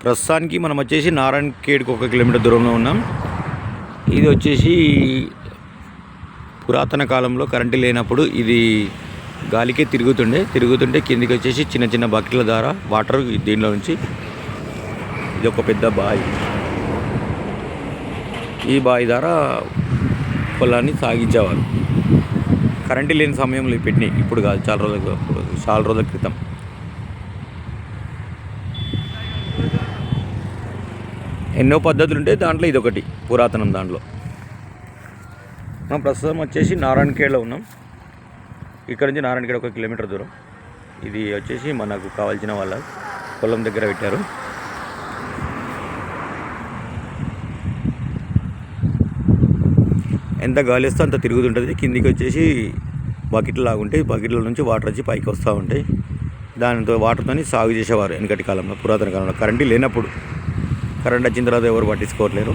ప్రస్తుతానికి మనం వచ్చేసి నారాయణఖేడ్కి 1 కిలోమీటర్ దూరంలో ఉన్నాం. ఇది వచ్చేసి పురాతన కాలంలో కరెంటు లేనప్పుడు ఇది గాలికే తిరుగుతుంటే కిందికి వచ్చేసి చిన్న చిన్న బకెట్ల ద్వారా వాటర్ దీనిలో నుంచి, ఇది ఒక పెద్ద బావి, ఈ బావి ద్వారా పొలాన్ని సాగించేవారు. కరెంటు లేని సమయంలో పెట్టినాయి, ఇప్పుడు కాదు, చాలా రోజుల క్రితం. ఎన్నో పద్ధతులు ఉంటాయి, దాంట్లో ఇదొకటి పురాతనం. దాంట్లో మనం ప్రస్తుతం వచ్చేసి నారాయణఖేడ్లో ఉన్నాం. ఇక్కడ నుంచి నారాయణఖేడ్ 1 కిలోమీటర్ దూరం. ఇది వచ్చేసి మనకు కావాల్సిన వాళ్ళ పొలం దగ్గర పెట్టారు. ఎంత గాలి వస్తే అంత తిరుగుతుంటుంది. కిందికి వచ్చేసి బకెట్లు లాగుంటాయి, బకెట్ల నుంచి వాటర్ వచ్చి పైకి వస్తూ ఉంటాయి. దానితో వాటర్తో సాగు చేసేవారు వెనకటి కాలంలో, పురాతన కాలంలో. కరెంటు లేనప్పుడు. కరెంట్ వచ్చిన తర్వాత ఎవరు పట్టించుకోవట్లేరు.